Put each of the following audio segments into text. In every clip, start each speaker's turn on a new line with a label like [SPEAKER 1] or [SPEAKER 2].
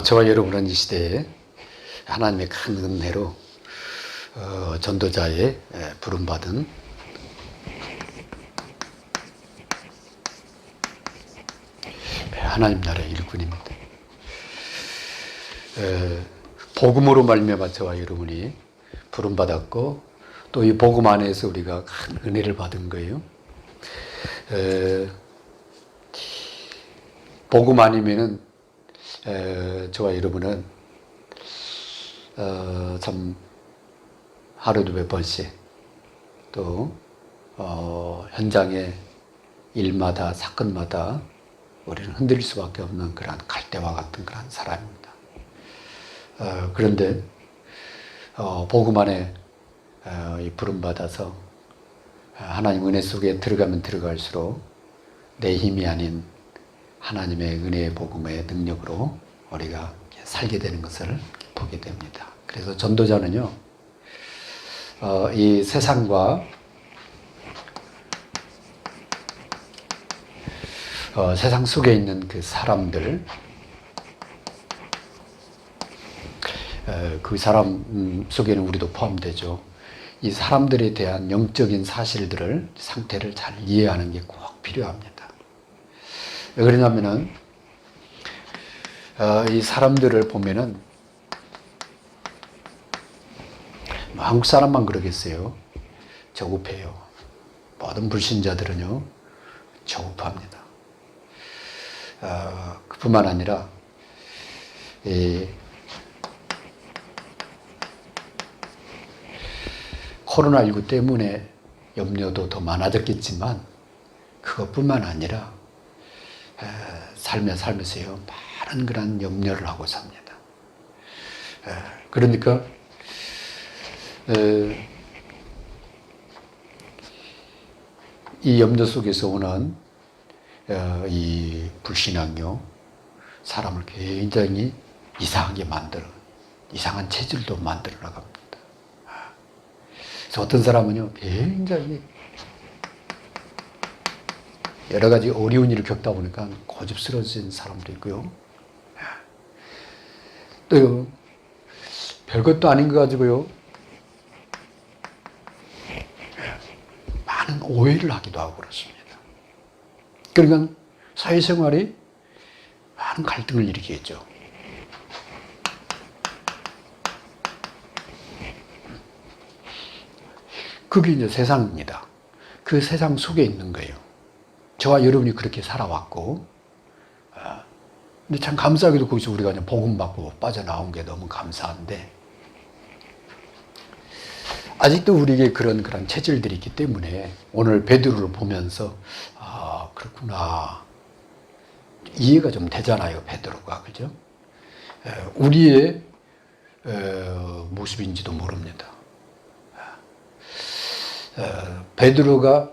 [SPEAKER 1] 저와 여러분은 이 시대에 하나님의 큰 은혜로 전도자의 부름받은 하나님 나라의 일꾼입니다. 복음으로 말미암아 저와 여러분이 부름받았고 또 이 복음 안에서 우리가 큰 은혜를 받은 거예요. 복음 아니면은 저와 여러분은 참 하루도 몇 번씩 또 현장의 일마다 사건마다 우리는 흔들릴 수밖에 없는 그런 갈대와 같은 그런 사람입니다. 그런데 복음 안에 이 부름받아서 하나님 은혜 속에 들어가면 들어갈수록 내 힘이 아닌 하나님의 은혜의 복음의 능력으로 우리가 살게 되는 것을 보게 됩니다. 그래서 전도자는요, 이 세상과 세상 속에 있는 그 사람들, 그 사람 속에는 우리도 포함되죠. 이 사람들에 대한 영적인 사실들을, 상태를 잘 이해하는 게 꼭 필요합니다. 왜 그러냐면은, 이 사람들을 보면은, 한국 사람만 그러겠어요. 저급해요. 모든 불신자들은요, 저급합니다. 그뿐만 아니라, 코로나19 때문에 염려도 더 많아졌겠지만 그것뿐만 아니라 살면서요 많은 그런 염려를 하고 삽니다. 그러니까 이 염려 속에서 오는 이 불신앙요 사람을 굉장히 이상하게 만들어 이상한 체질도 만들어 나갑니다. 어떤 사람은요, 굉장히 여러 가지 어려운 일을 겪다 보니까 고집스러워진 사람도 있고요. 또 별것도 아닌 거 가지고요, 많은 오해를 하기도 하고 그렇습니다. 그러니까 사회생활이 많은 갈등을 일으키겠죠. 그게 이제 세상입니다. 그 세상 속에 있는 거예요. 저와 여러분이 그렇게 살아왔고, 근데 참 감사하게도 거기서 우리가 그냥 복음 받고 빠져나온 게 너무 감사한데, 아직도 우리에게 그런 체질들이 있기 때문에 오늘 베드로를 보면서, 그렇구나. 이해가 좀 되잖아요, 베드로가. 그죠? 우리의 모습인지도 모릅니다. 베드로가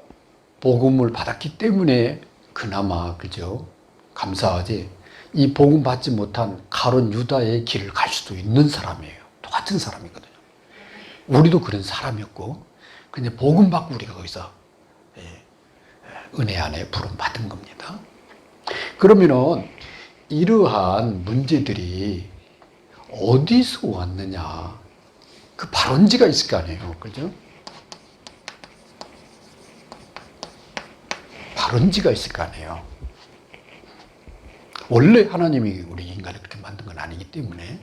[SPEAKER 1] 복음을 받았기 때문에 그나마 그죠 감사하지 이 복음 받지 못한 가룟 유다의 길을 갈 수도 있는 사람이에요. 똑같은 사람이거든요. 우리도 그런 사람이었고 근데 복음 받고 우리가 거기서 은혜 안에 부름 받은 겁니다. 그러면은 이러한 문제들이 어디서 왔느냐 그 발원지가 있을 거 아니에요. 그죠? 발원지가 있을 거 아니에요. 원래 하나님이 우리 인간을 그렇게 만든 건 아니기 때문에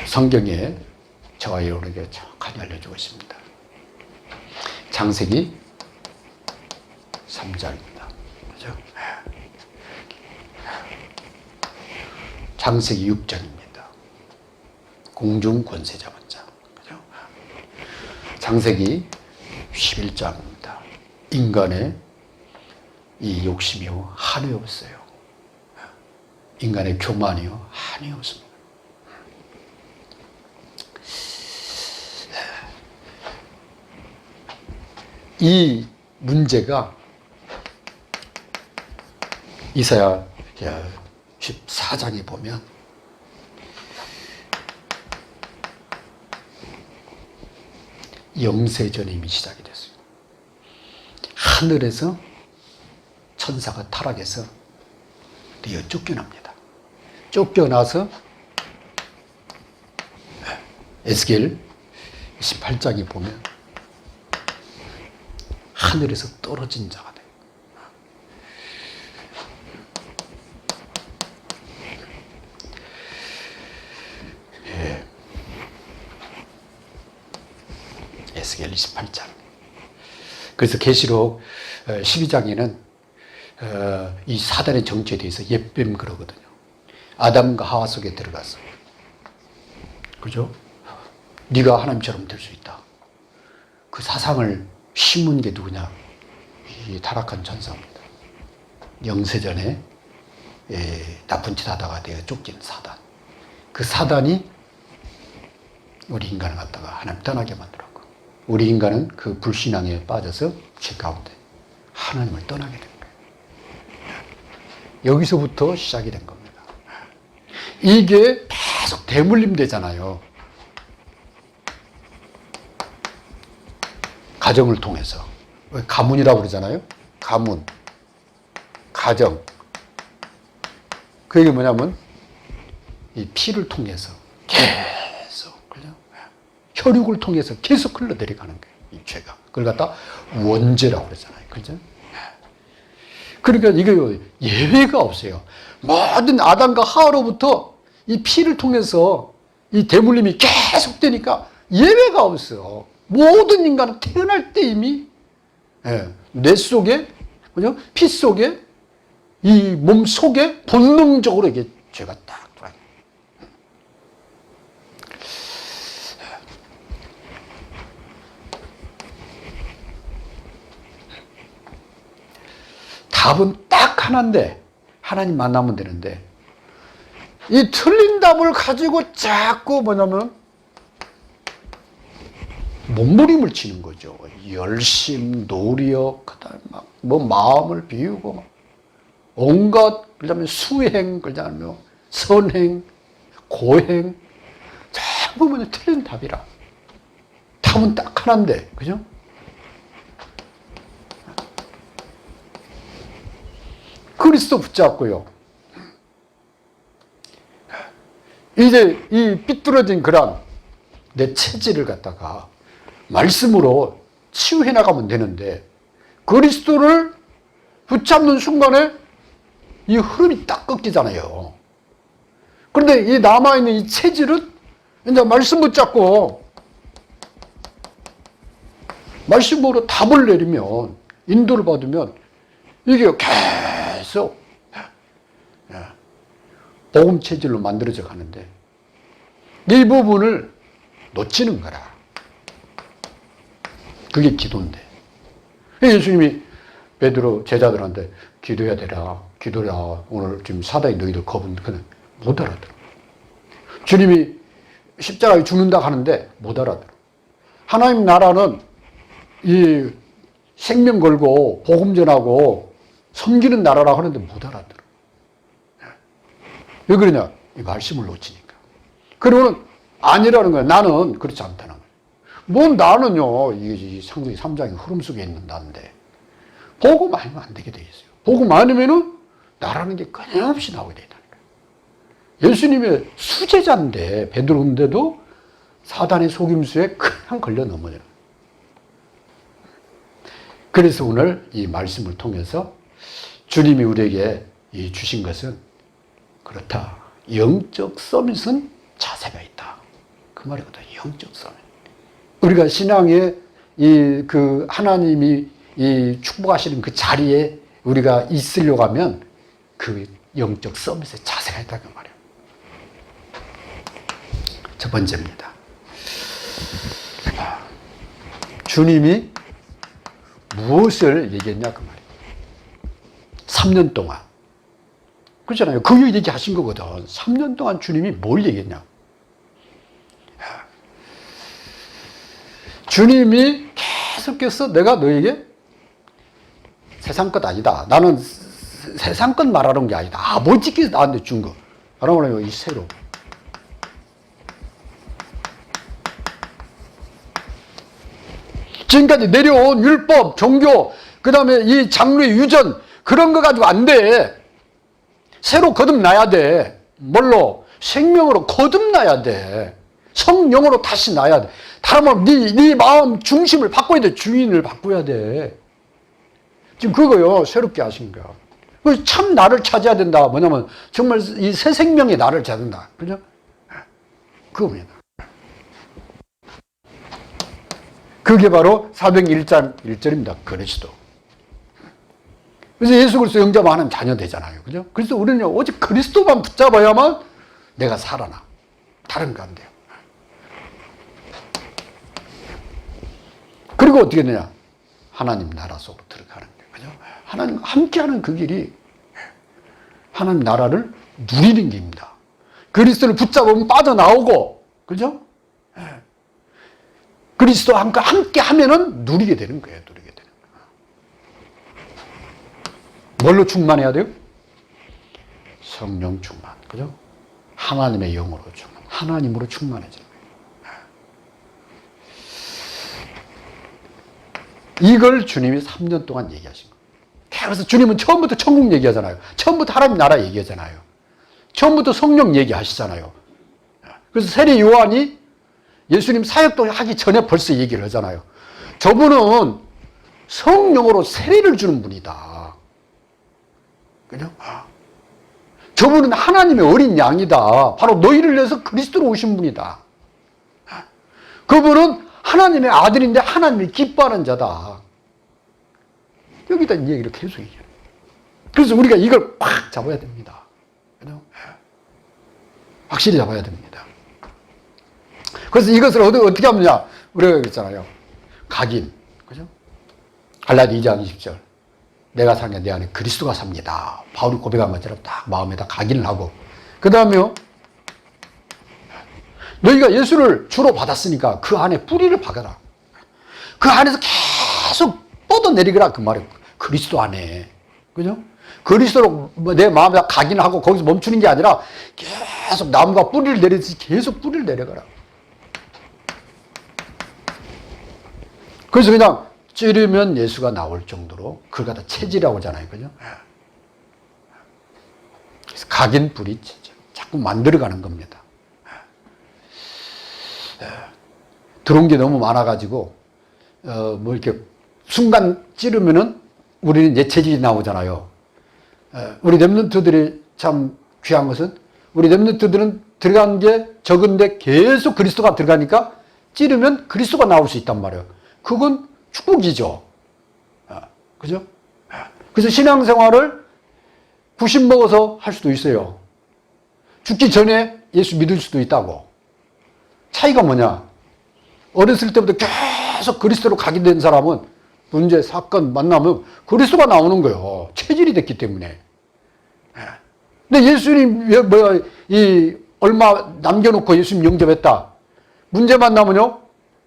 [SPEAKER 1] 성경에 저와 여러분에게 정확하게 알려주고 있습니다. 창세기 3장입니다. 그죠? 창세기 6장입니다. 공중 권세 잡은 자. 그죠? 창세기 11장입니다. 인간의 이 욕심이요 한이 없어요. 인간의 교만이요 한이 없습니다. 이 문제가 이사야 14장에 보면 영세전에 이미 시작이 됐어요. 하늘에서 천사가 타락해서 뛰어 쫓겨납니다. 쫓겨나서 에스겔 18장에 보면 하늘에서 떨어진 자가 돼요. 예. 에스겔 28장. 그래서 계시록 12장에는 이 사단의 정체에 대해서 예뱀 그러거든요. 아담과 하와 속에 들어가서, 그죠? 네가 하나님처럼 될 수 있다. 그 사상을 심은 게 누구냐? 이 타락한 천사입니다. 영세전에 나쁜 짓 하다가 내가 쫓긴 사단. 그 사단이 우리 인간을 갖다가 하나님 떠나게 만들었고, 우리 인간은 그 불신앙에 빠져서 죄 가운데 하나님을 떠나게 된 거예요. 여기서부터 시작이 된 겁니다. 이게 계속 대물림 되잖아요. 가정을 통해서. 가문이라고 그러잖아요. 가문, 가정. 그게 뭐냐면 이 피를 통해서 계속, 그죠? 혈육을 통해서 계속 흘러내려가는 거예요. 이 죄가. 그걸 갖다 원죄라고 그러잖아요. 그죠? 그러니까 이게 예외가 없어요. 모든 아담과 하와로부터 이 피를 통해서 이 대물림이 계속 되니까 예외가 없어요. 모든 인간은 태어날 때 이미 뇌 속에, 그죠? 피 속에, 이 몸 속에 본능적으로 이게 죄가 딱 들어가요. 답은 딱 하나인데, 하나님 만나면 되는데, 이 틀린 답을 가지고 자꾸 뭐냐면 몸부림을 치는 거죠. 열심, 노력, 그다음에 뭐 마음을 비우고 막 온갖, 그다음에 수행, 그다음에 선행, 고행, 전부 뭐냐 틀린 답이라. 답은 딱 하나인데, 그죠? 그리스도 붙잡고요. 이제 이 삐뚤어진 그런 내 체질을 갖다가 말씀으로 치유해 나가면 되는데, 그리스도를 붙잡는 순간에 이 흐름이 딱 꺾이잖아요. 그런데 이 남아있는 이 체질은 이제 말씀 붙잡고 말씀으로 답을 내리면, 인도를 받으면 이게 계속 복음 체질로 만들어져 가는데, 이 부분을 놓치는 거라. 그게 기도인데. 예수님이 베드로 제자들한테 기도해야 되라, 기도라. 오늘 지금 사단이 너희들 겁은 그는 못 알아들어. 주님이 십자가에 죽는다 하는데 못 알아들어. 하나님 나라는 이 생명 걸고 복음 전하고 섬기는 나라라고 하는데 못 알아들어. 왜 그러냐? 이 말씀을 놓치니까. 그러면 아니라는 거야. 나는 그렇지 않다는 거야. 뭐 나는요, 이 상승이 3장의 흐름 속에 있는 나인데, 복음 아니면 안 되게 돼 있어요. 복음 아니면은 나라는 게 끊임없이 나오게 된다는 거예요. 예수님의 수제자인데, 베드로인데도 사단의 속임수에 그냥 걸려 넘어져요. 그래서 오늘 이 말씀을 통해서 주님이 우리에게 주신 것은 그렇다. 영적 서밋은 자세가 있다. 그 말이거든. 영적 서밋. 우리가 신앙에 그 하나님이 축복하시는 그 자리에 우리가 있으려고 하면 그 영적 서밋에 자세가 있다. 그 말이에요. 첫 번째입니다. 주님이 무엇을 얘기했냐 그 말이에요. 3년 동안. 그렇잖아요. 그 얘기하신 거거든. 3년 동안 주님이 뭘 얘기했냐. 주님이 계속해서 내가 너에게 세상 것 아니다. 나는 세상 것 말하는 게 아니다. 아버지께서 나한테 준 거. 바로 이 새로. 지금까지 내려온 율법, 종교, 그 다음에 이 장로의 유전, 그런 거 가지고 안 돼. 새로 거듭나야 돼. 뭘로? 생명으로 거듭나야 돼. 성령으로 다시 나야 돼. 다른 말로 네 마음 중심을 바꿔야 돼. 주인을 바꿔야 돼. 지금 그거요. 새롭게 하신 거야. 참 나를 찾아야 된다. 뭐냐면 정말 이 새 생명의 나를 찾아야 된다. 그죠? 그겁니다. 그게 바로 사도행 1장 1절입니다. 그리스도. 그래서 예수 그리스도 영접하는 자녀 되잖아요. 그죠? 그래서 우리는 오직 그리스도만 붙잡아야만 내가 살아나. 다른 거 안 돼요. 그리고 어떻게 되냐? 하나님 나라 속으로 들어가는 거예요. 그죠? 하나님 함께하는 그 길이 하나님 나라를 누리는 길입니다. 그리스도를 붙잡으면 빠져나오고, 그죠? 그리스도와 함께 하면은 누리게 되는 거예요. 누리게 되는 거예요. 뭘로 충만해야 돼요? 성령 충만. 그죠? 하나님의 영으로 충만. 하나님으로 충만해지는 거예요. 이걸 주님이 3년 동안 얘기하신 거예요. 그래서 주님은 처음부터 천국 얘기하잖아요. 처음부터 하나님 나라 얘기하잖아요. 처음부터 성령 얘기하시잖아요. 그래서 세례 요한이 예수님 사역도 하기 전에 벌써 얘기를 하잖아요. 저분은 성령으로 세례를 주는 분이다. 그죠? 저분은 하나님의 어린 양이다. 바로 너희를 위해서 그리스도로 오신 분이다. 그분은 하나님의 아들인데 하나님이 기뻐하는 자다. 여기다 이 얘기를 계속 얘기해요. 그래서 우리가 이걸 꽉 잡아야 됩니다. 그죠? 확실히 잡아야 됩니다. 그래서 이것을 어떻게 하느냐? 우리가 여기 있잖아요. 각인. 그죠? 갈라디 2장 20절. 내가 사냐 내 안에 그리스도가 삽니다. 바울이 고백한 것처럼 딱 마음에다 각인을 하고. 그 다음에요. 너희가 예수를 주로 받았으니까 그 안에 뿌리를 박아라. 그 안에서 계속 뻗어내리거라. 그 말이에요. 그리스도 안에. 그죠? 그리스도로 내 마음에다 각인을 하고 거기서 멈추는 게 아니라 계속 나무가 뿌리를 내리듯이 계속 뿌리를 내려가라. 그래서 그냥 찌르면 예수가 나올 정도로 그걸 갖다 체질이라고 하잖아요. 그죠? 그래서 각인 뿌리 체질. 자꾸 만들어가는 겁니다. 들어온 게 너무 많아가지고, 뭐 이렇게 순간 찌르면은 우리는 이제 체질이 나오잖아요. 우리 랩런트들이 참 귀한 것은 우리 랩런트들은 들어간 게 적은데 계속 그리스도가 들어가니까 찌르면 그리스도가 나올 수 있단 말이에요. 그건 축복이죠. 그죠? 그래서 신앙생활을 90 먹어서 할 수도 있어요. 죽기 전에 예수 믿을 수도 있다고. 차이가 뭐냐? 어렸을 때부터 계속 그리스도로 각인된 사람은 문제, 사건 만나면 그리스도가 나오는 거예요. 체질이 됐기 때문에. 근데 예수님, 얼마 남겨놓고 예수님 영접했다. 문제 만나면요.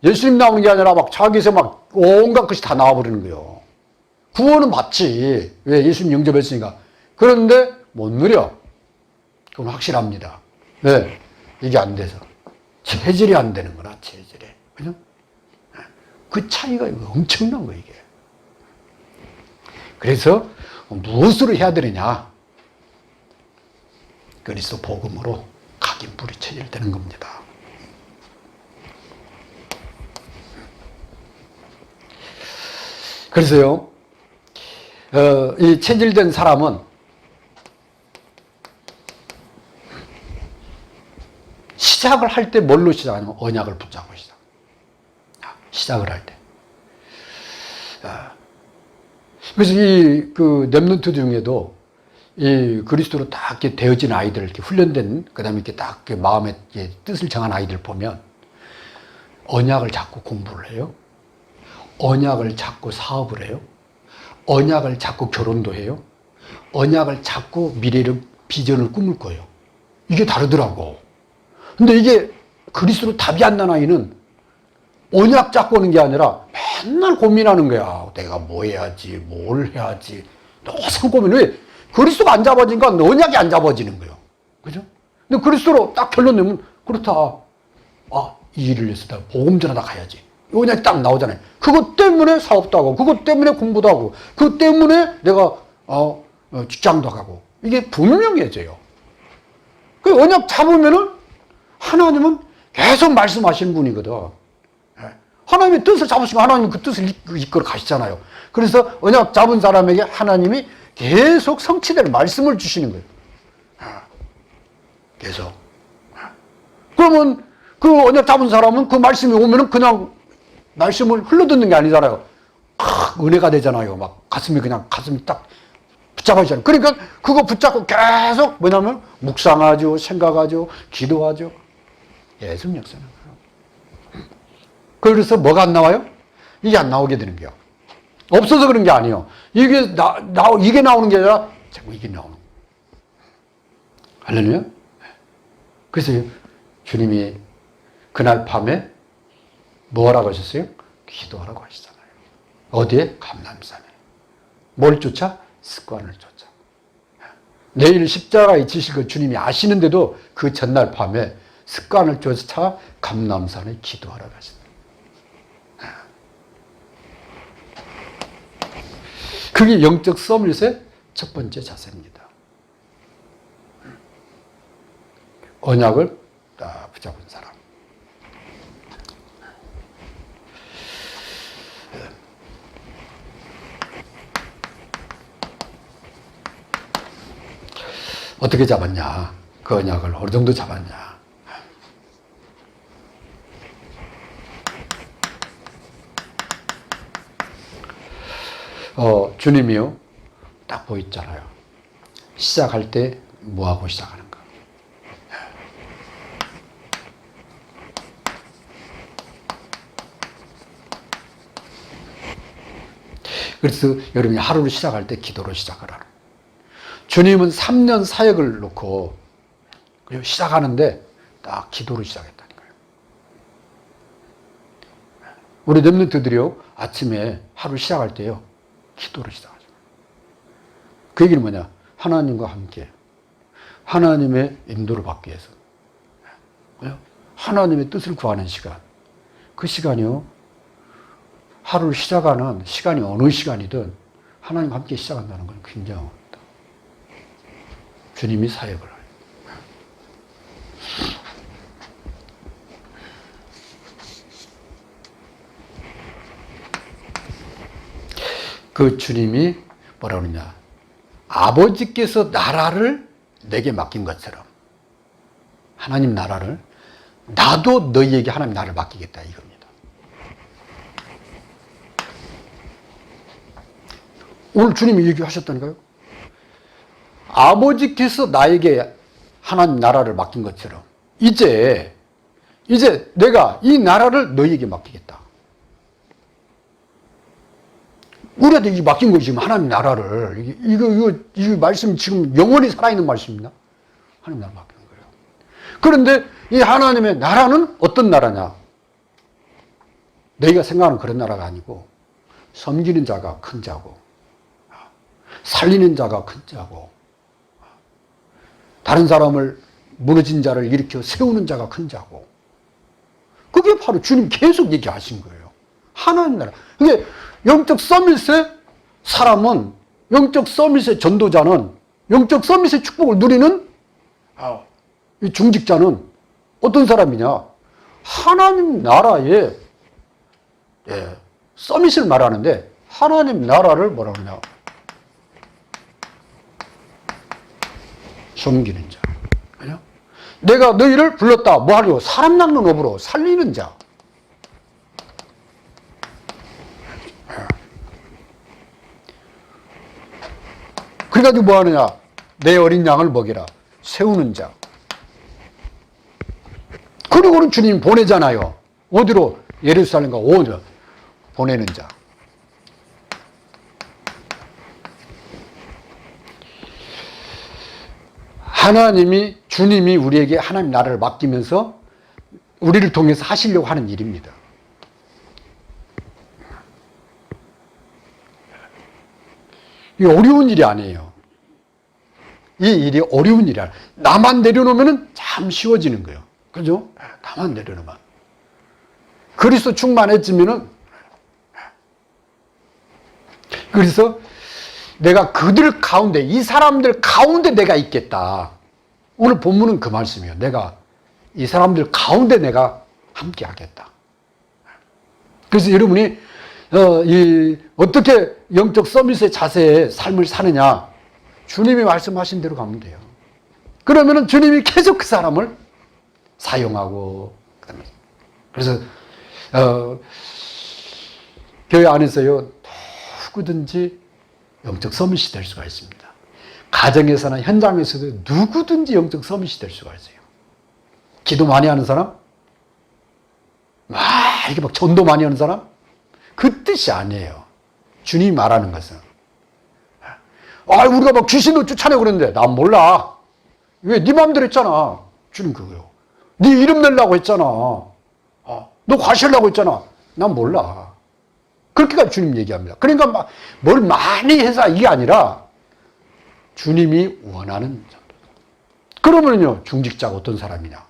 [SPEAKER 1] 예수님 나오는 게 아니라 막 자기에서 막 온갖 것이 다 나와버리는 거예요. 구원은 맞지. 왜? 예수님 영접했으니까. 그런데 못 누려. 그건 확실합니다. 왜? 이게 안 돼서. 체질이 안 되는 거나, 체질이. 그죠? 그 차이가 엄청난 거예요, 이게. 그래서 무엇으로 해야 되느냐? 그리스도 복음으로 각인 뿌리 체질되는 겁니다. 그래서요, 이 체질된 사람은 시작을 할 때 뭘로 시작하냐면 언약을 붙잡고 시작을 할 때. 그래서 그 렘넌트 중에도 이 그리스도로 딱 이렇게 되어진 아이들, 이렇게 훈련된, 그 다음에 이렇게 딱 마음의 뜻을 정한 아이들 보면 언약을 잡고 공부를 해요. 언약을 잡고 사업을 해요. 언약을 잡고 결혼도 해요. 언약을 잡고 미래를, 비전을 꿈을 꿔요. 이게 다르더라고. 근데 이게 그리스도로 답이 안 나는 아이는 언약 잡고 오는 게 아니라 맨날 고민하는 거야. 내가 뭐 해야지, 뭘 해야지. 항상 고민. 왜? 그리스도가 안 잡아지니까 언약이 안 잡아지는 거예요. 그죠? 근데 그리스도로 딱 결론 내면, 그렇다. 아, 이 일을 위해서 내가 복음 전하다 가야지. 언약이 딱 나오잖아요. 그것 때문에 사업도 하고, 그것 때문에 공부도 하고, 그것 때문에 내가 직장도 가고, 이게 분명해져요. 그 언약 잡으면은 하나님은 계속 말씀하시는 분이거든. 하나님의 뜻을 잡으시면 하나님은 그 뜻을 이끌어 가시잖아요. 그래서 언약 잡은 사람에게 하나님이 계속 성취될 말씀을 주시는 거예요. 계속. 그러면 그 언약 잡은 사람은 그 말씀이 오면은 그냥 말씀을 흘러듣는 게 아니잖아요. 은혜가 되잖아요. 막 가슴이 딱 붙잡아지잖아요. 그러니까 그거 붙잡고 계속 뭐냐면 묵상하죠, 생각하죠, 기도하죠. 계속 역사는. 그래서 뭐가 안 나와요? 이게 안 나오게 되는 거예요. 없어서 그런 게 아니에요. 이게 이게 나오는 게 아니라 자꾸 이게 나오는 거예요. 할렐루야? 그래서 주님이 그날 밤에 뭐 하라고 하셨어요? 기도하라고 하시잖아요. 어디에? 감람산에. 뭘 쫓아? 습관을 쫓아. 내일 십자가에 지실 그 주님이 아시는데도 그 전날 밤에 습관을 쫓아 감람산에 기도하라고 하시다. 그게 영적 서밋의 첫 번째 자세입니다. 언약을 딱 붙잡은 사람. 어떻게 잡았냐? 그 언약을 어느 정도 잡았냐? 주님이요, 딱 보였잖아요. 시작할 때 뭐하고 시작하는가? 그래서 여러분이 하루를 시작할 때 기도로 시작을 하라. 주님은 3년 사역을 놓고 시작하는데 딱 기도로 시작했다는 거예요. 우리 렘넌트들이요, 아침에 하루 시작할 때요, 기도로 시작하죠. 그 얘기는 뭐냐? 하나님과 함께 하나님의 인도를 받기 위해서 하나님의 뜻을 구하는 시간. 그 시간이요, 하루를 시작하는 시간이 어느 시간이든 하나님과 함께 시작한다는 건 굉장히 어렵다. 주님이 사역을 해요. 그 주님이 뭐라 그러냐? 아버지께서 나라를 내게 맡긴 것처럼 하나님 나라를 나도 너희에게 하나님 나라를 맡기겠다 이겁니다. 오늘 주님이 얘기하셨다니까요. 아버지께서 나에게 하나님 나라를 맡긴 것처럼 이제 내가 이 나라를 너희에게 맡기겠다. 우리한테 이 맡긴 거지, 지금 하나님 나라를. 이거 말씀 지금 영원히 살아있는 말씀입니다. 하나님 나라 맡기는 거예요. 그런데 이 하나님의 나라는 어떤 나라냐? 너희가 생각하는 그런 나라가 아니고, 섬기는 자가 큰 자고, 살리는 자가 큰 자고, 다른 사람을 무너진 자를 일으켜 세우는 자가 큰 자고, 그게 바로 주님 계속 얘기하신 거예요. 하나님 나라. 그게 영적 서밋의 사람은, 영적 서밋의 전도자는, 영적 서밋의 축복을 누리는 이 중직자는 어떤 사람이냐? 하나님 나라의 서밋을 말하는데 하나님 나라를 뭐라 그러냐? 섬기는 자. 내가 너희를 불렀다. 뭐 하려고? 사람 낚는 업으로 살리는 자. 그래가지고 뭐 하느냐? 내 어린 양을 먹이라. 세우는 자. 그리고는 주님 보내잖아요. 어디로? 예루살렘과 오히려 보내는 자. 주님이 우리에게 하나님 나라를 맡기면서 우리를 통해서 하시려고 하는 일입니다. 이게 어려운 일이 아니에요. 이 일이 어려운 일이 아니에요. 나만 내려놓으면 참 쉬워지는 거예요. 그죠? 나만 내려놓으면. 그리스도 충만해지면은, 그래서 내가 그들 가운데, 이 사람들 가운데 내가 있겠다. 오늘 본문은 그 말씀이에요. 내가 이 사람들 가운데 내가 함께 하겠다. 그래서 여러분이 어떻게 영적 서밋의 자세의 삶을 사느냐, 주님이 말씀하신 대로 가면 돼요. 그러면은 주님이 계속 그 사람을 사용하고, 그래서 교회 안에서요, 누구든지 영적 서밋이 될 수가 있습니다. 가정에서나 현장에서도 누구든지 영적 서밋이 될 수가 있어요. 기도 많이 하는 사람? 이렇게 막 전도 많이 하는 사람? 그 뜻이 아니에요. 주님이 말하는 것은. 우리가 막 귀신도 쫓아내고 그러는데, 난 몰라. 왜? 네 마음대로 했잖아. 주님 그거요. 네 이름 내려고 했잖아. 너 과시하려고 했잖아. 난 몰라. 그렇게까지 주님 얘기합니다. 그러니까 막 뭘 많이 해서 이게 아니라 주님이 원하는 정도. 그러면요, 중직자가 어떤 사람이냐?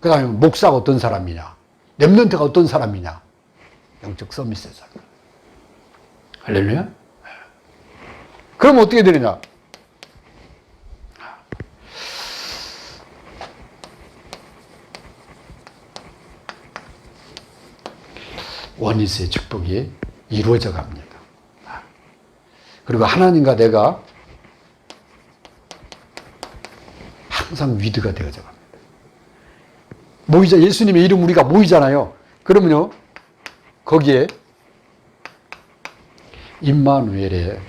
[SPEAKER 1] 그 다음에 목사가 어떤 사람이냐? 렘넌트가 어떤 사람이냐? 영적 서밋의 사람. 할렐루야? 그럼 어떻게 되느냐? 원리스의 축복이 이루어져 갑니다. 그리고 하나님과 내가 항상 위드가 되어져 갑니다. 모이자, 예수님의 이름 우리가 모이잖아요. 그러면요, 거기에 임마누엘의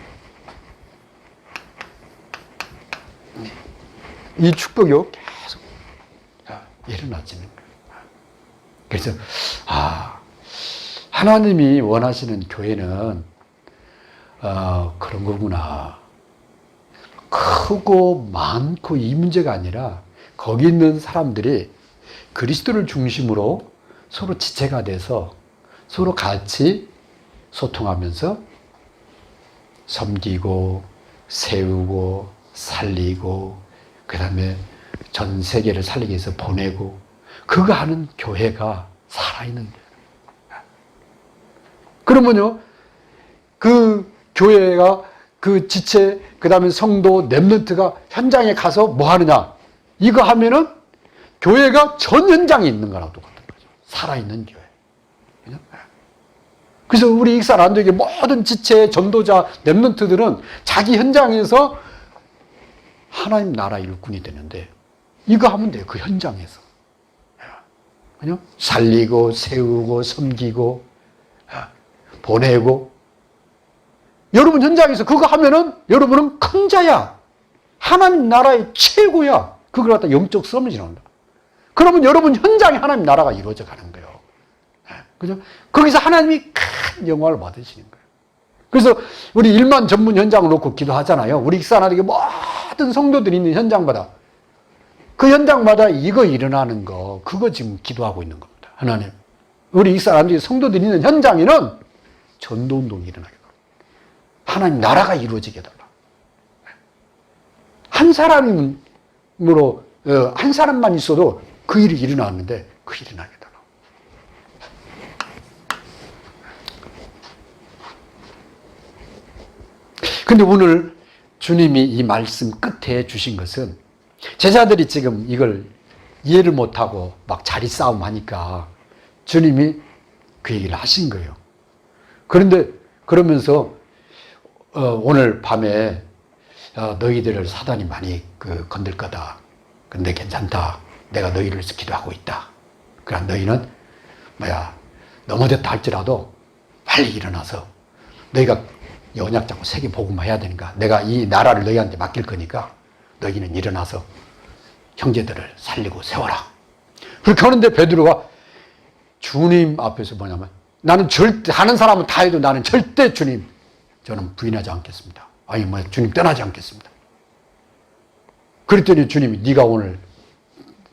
[SPEAKER 1] 이 축복이 계속 일어나지는 거예요. 그래서 하나님이 원하시는 교회는 그런 거구나. 크고 많고 이 문제가 아니라 거기 있는 사람들이 그리스도를 중심으로 서로 지체가 돼서 서로 같이 소통하면서 섬기고 세우고 살리고 그 다음에 전 세계를 살리기 위해서 보내고 그거 하는 교회가 살아있는 거예요. 그러면요, 그 교회가 그 지체, 그 다음에 성도, 렘넌트가 현장에 가서 뭐 하느냐? 이거 하면은 교회가 전 현장에 있는 거랑 똑같은 거죠. 살아있는 교회. 그래서 우리 익산안도의 모든 지체, 전도자, 렘넌트들은 자기 현장에서 하나님 나라 일꾼이 되는데 이거 하면 돼요. 그 현장에서. 그냥 살리고 세우고 섬기고 보내고 여러분 현장에서 그거 하면은 여러분은 큰 자야. 하나님 나라의 최고야. 그걸 갖다 영적 서밋이 나온다. 그러면 여러분 현장에 하나님 나라가 이루어져 가는 거예요. 그죠? 거기서 하나님이 큰 영광을 받으시는 거예요. 그래서 우리 일만 전문 현장을 놓고 기도하잖아요. 우리 익산하게 모든 성도들이 있는 현장마다 그 현장마다 이거 일어나는 거 그거 지금 기도하고 있는 겁니다. 하나님 우리 익산하게 성도들이 있는 현장에는 전도운동이 일어나게 달라. 하나님 나라가 이루어지게 달라. 한 사람으로 한 사람만 있어도 그 일이 일어났는데 그 일이 나게 달라. 근데 오늘 주님이 이 말씀 끝에 주신 것은 제자들이 지금 이걸 이해를 못하고 막 자리 싸움 하니까 주님이 그 얘기를 하신 거예요. 그런데 그러면서 오늘 밤에 너희들을 사단이 많이 건들 거다. 근데 괜찮다. 내가 너희를 위해서 기도하고 있다. 그러나 너희는 넘어졌다 할지라도 빨리 일어나서 너희가 언약 잡고 세계 복음화 해야 되니까 내가 이 나라를 너희한테 맡길 거니까 너희는 일어나서 형제들을 살리고 세워라. 그렇게 하는데 베드로가 주님 앞에서 뭐냐면 나는 절대 하는 사람은 다 해도 나는 절대 주님 저는 부인하지 않겠습니다. 아니 주님 떠나지 않겠습니다. 그랬더니 주님이 네가 오늘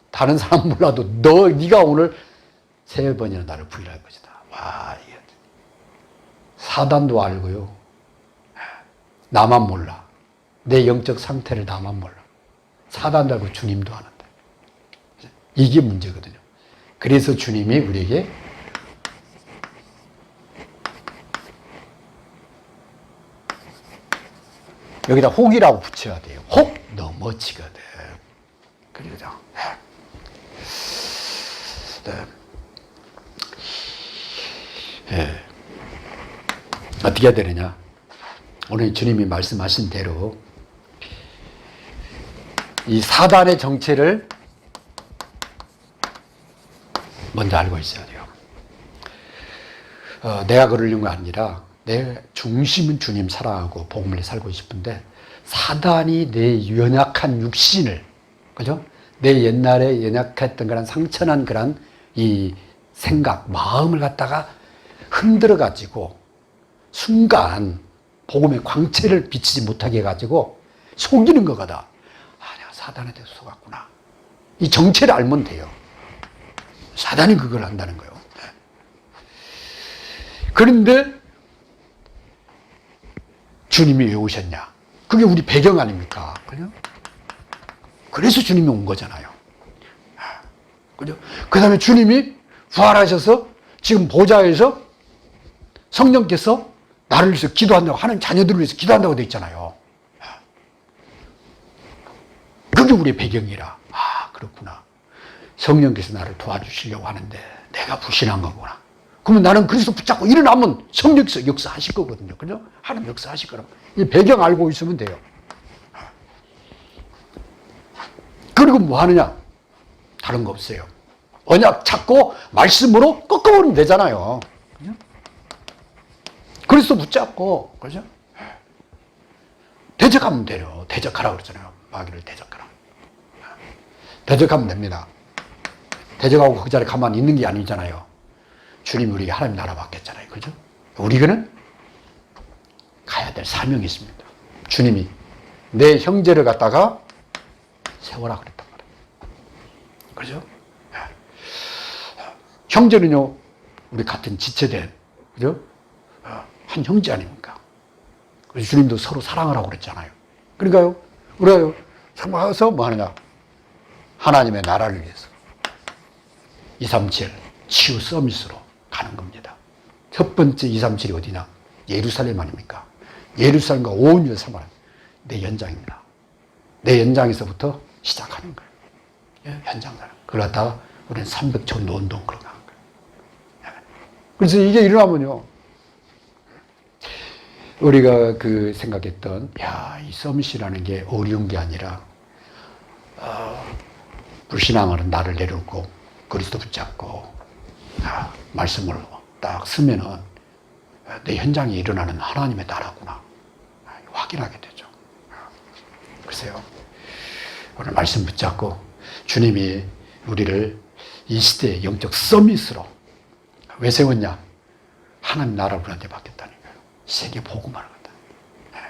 [SPEAKER 1] 다른 사람 몰라도 네가 오늘 3번이나 나를 부인할 것이다. 와, 이게 사단도 알고요. 나만 몰라. 내 영적 상태를 나만 몰라. 사단도 알고 주님도 아는데. 이게 문제거든요. 그래서 주님이 우리에게 여기다 혹이라고 붙여야 돼요. 혹 넘어지거든. 그러죠. 네. 어떻게 해야 되느냐? 오늘 주님이 말씀하신 대로 이 사단의 정체를 먼저 알고 있어야 돼요. 내가 그러려는 거 아니라 내 중심은 주님 사랑하고 복음을 살고 싶은데 사단이 내 연약한 육신을, 그죠? 내 옛날에 연약했던 그런 상처난 그런 이 생각, 마음을 갖다가 흔들어 가지고 순간 복음의 광채를 비치지 못하게 해가지고 속이는 거거든. 내가 사단한테 속았구나. 이 정체를 알면 돼요. 사단이 그걸 한다는 거예요. 그런데 주님이 왜 오셨냐? 그게 우리 배경 아닙니까? 그죠? 그래서 주님이 온 거잖아요. 그죠? 그 다음에 주님이 부활하셔서 지금 보좌에서 성령께서 나를 위해서 기도한다고, 하나님 자녀들을 위해서 기도한다고 되어 있잖아요. 그게 우리의 배경이라. 그렇구나. 성령께서 나를 도와주시려고 하는데 내가 불신한 거구나. 그러면 나는 그리스도 붙잡고 일어나면 성령께서 역사하실 거거든요. 그죠? 하나님 역사하실 거라고. 이 배경 알고 있으면 돼요. 그리고 뭐 하느냐? 다른 거 없어요. 언약 찾고 말씀으로 꺾어버리면 되잖아요. 그죠? 그리스도 붙잡고, 그죠? 대적하면 돼요. 대적하라고 그러잖아요. 마귀를 대적하라. 대적하면 됩니다. 대적하고 그 자리에 가만히 있는 게 아니잖아요. 주님이 우리에게 하나님 나라 맡겼잖아요. 그죠? 우리는 가야 될 사명이 있습니다. 주님이 내 형제를 갖다가 세워라 그랬단 말이에요. 그죠? 형제는요, 우리 같은 지체된, 그죠? 한 형제 아닙니까? 그래서 주님도 서로 사랑하라고 그랬잖아요. 그러니까요, 우리가 상관해서 뭐 하느냐? 하나님의 나라를 위해서 237 치유 서밋으로 가는 겁니다. 첫 번째 237이 어디냐? 예루살렘 아닙니까? 예루살렘과 온 유다 사마리아 내 연장입니다. 내 연장에서부터 시작하는 거예요. 현장사람. 그걸 갖다가 우리는 300초 논동 그런 거 하는 거예요. 그래서 이게 일어나면요, 우리가 그 생각했던, 이 서밋이라는 게 어려운 게 아니라, 불신앙으로 나를 내려놓고 그리스도 붙잡고 말씀을 딱 쓰면은 내 현장에 일어나는 하나님의 나라구나 확인하게 되죠. 글쎄요, 오늘 말씀 붙잡고 주님이 우리를 이 시대의 영적 서밋으로 왜 세웠냐? 하나님 나라를 우리한테 맡겼다니까요. 세계 복음하는 거다.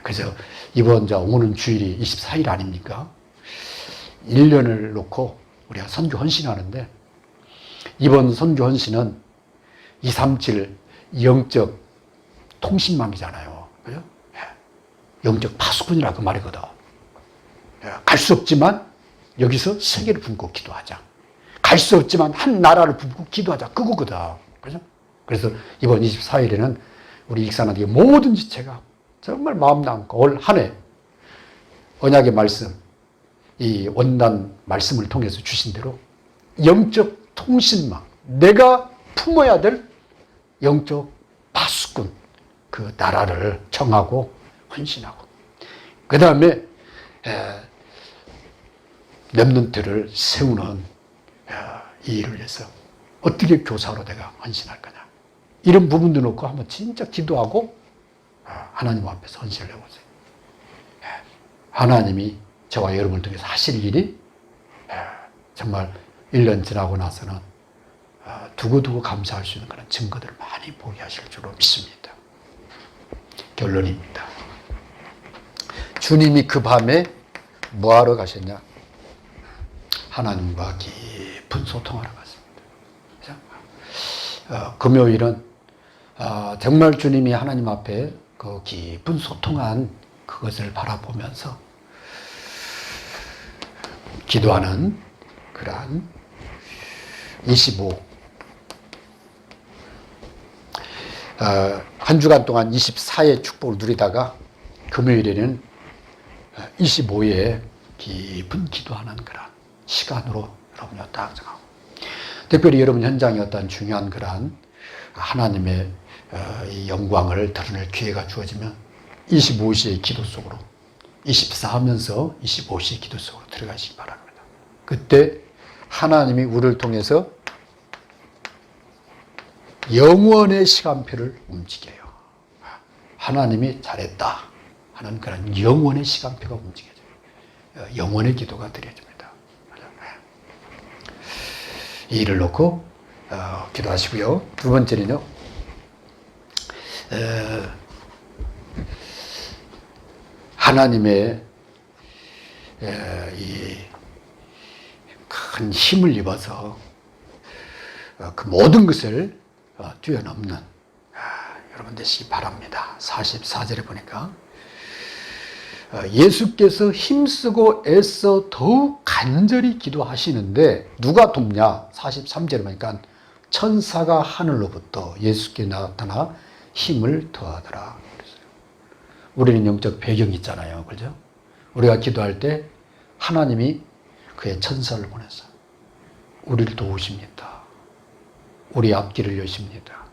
[SPEAKER 1] 그래서 이번 오는 주일이 24일 아닙니까? 1년을 놓고 우리가 선교 헌신하는데, 이번 선교 헌신은 237 영적 통신망이잖아요. 그죠? 영적 파수꾼이라 그 말이거든. 갈 수 없지만 여기서 세계를 품고 기도하자. 갈 수 없지만 한 나라를 품고 기도하자. 그거거든. 그죠? 그래서 이번 24일에는 우리 익산하게 모든 지체가 정말 마음 담고 올 한 해 언약의 말씀, 이 원단 말씀을 통해서 주신 대로 영적 통신망, 내가 품어야 될 영적 파수꾼, 그 나라를 청하고 헌신하고, 그 다음에 렘넌트를 세우는 이 일을 위해서 어떻게 교사로 내가 헌신할 거냐, 이런 부분도 놓고 한번 진짜 기도하고 하나님 앞에서 헌신을 해보세요. 하나님이 저와 여러분을 통해서 하실 일이 정말 1년 지나고 나서는 두고두고 감사할 수 있는 그런 증거들을 많이 보게 하실 줄로 믿습니다. 결론입니다. 주님이 그 밤에 뭐하러 가셨냐? 하나님과 깊은 소통하러 갔습니다. 금요일은 정말 주님이 하나님 앞에 그 깊은 소통한 그것을 바라보면서 기도하는 그러한 25, 한 주간 동안 24의 축복을 누리다가 금요일에는 25에 깊은 기도하는 그런 시간으로 여러분이 딱 정하고, 특별히 여러분 현장에 어떤 중요한 그런 하나님의 이 영광을 드러낼 기회가 주어지면 25시의 기도 속으로, 24하면서 25시의 기도 속으로 들어가시기 바랍니다. 그때 하나님이 우리를 통해서 영원의 시간표를 움직여요. 하나님이 잘했다 하는 그런 영원의 시간표가 움직여져요. 영원의 기도가 드려집니다. 이 일을 놓고 기도하시고요. 두 번째는요, 하나님의 이 큰 힘을 입어서 그 모든 것을 뛰어넘는 여러분 되시기 바랍니다. 44절에 보니까 예수께서 힘쓰고 애써 더욱 간절히 기도하시는데 누가 돕냐? 43절에 보니까 천사가 하늘로부터 예수께 나타나 힘을 더하더라. 우리는 영적 배경이 있잖아요. 그죠? 우리가 기도할 때 하나님이 그의 천사를 보내서 우리를 도우십니다. 우리 앞길을 여십니다.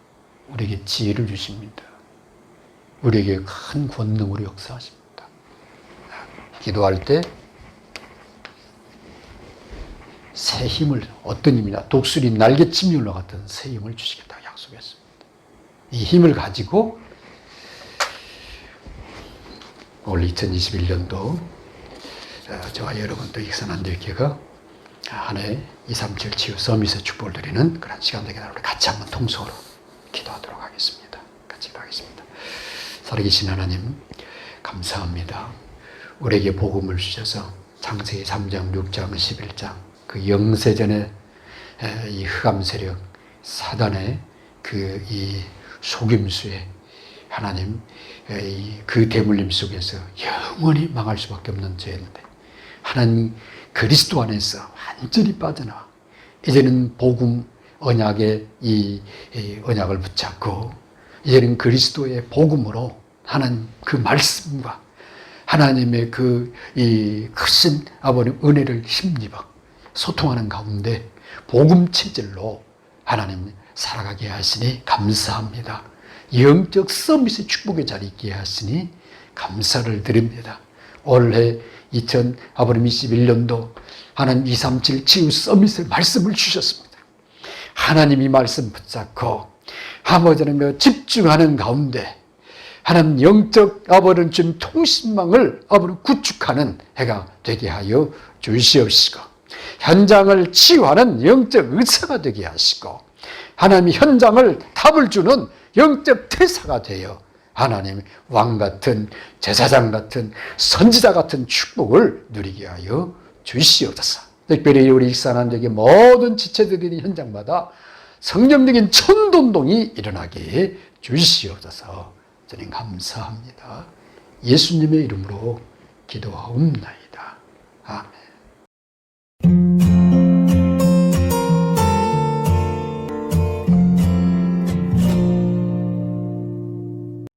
[SPEAKER 1] 우리에게 지혜를 주십니다. 우리에게 큰 권능으로 역사하십니다. 기도할 때 새 힘을, 어떤 힘이냐, 독수리 날개침율로 같은 새 힘을 주시겠다고 약속했습니다. 이 힘을 가지고 올 2021년도 저와 여러분도 익선한들교회가 한 해 237 치유 서밋의 축복을 드리는 그런 시간 되게 우리 같이 한번 통성으로 기도하도록 하겠습니다. 같이 기도하겠습니다. 살아계신 하나님, 감사합니다. 우리에게 복음을 주셔서 창세기 3장, 6장, 11장 그 영세전의 이 흑암 세력, 사단의 그 이 속임수에 하나님 그 대물림 속에서 영원히 망할 수밖에 없는 죄인데 하나님 그리스도 안에서 완전히 빠져나와 이제는 복음 언약의 이 언약을 붙잡고 이제는 그리스도의 복음으로 하나님 그 말씀과 하나님의 그 이 크신 아버님 은혜를 힘입어 소통하는 가운데 복음 체질로 하나님 살아가게 하시니 감사합니다. 영적 서밋의 축복의 자리에 있게 하시니 감사를 드립니다. 올해 2021년도 하나님 237 치유 서밋의 말씀을 주셨습니다. 하나님이 말씀 붙잡고 아버지는 집중하는 가운데 하나님 영적 아버지는 지금 통신망을 아버지 구축하는 해가 되게 하여 주시옵시고 현장을 치유하는 영적 의사가 되게 하시고 하나님 현장을 답을 주는 영적 태사가 되어 하나님 왕같은 제사장 같은 선지자 같은 축복을 누리게 하여 주시옵소서. 특별히 우리 익산한적의 모든 지체들이 현장마다 성령적인 천돈동이 일어나게 주시옵소서. 저는 감사합니다. 예수님의 이름으로 기도하옵나이다. 아멘.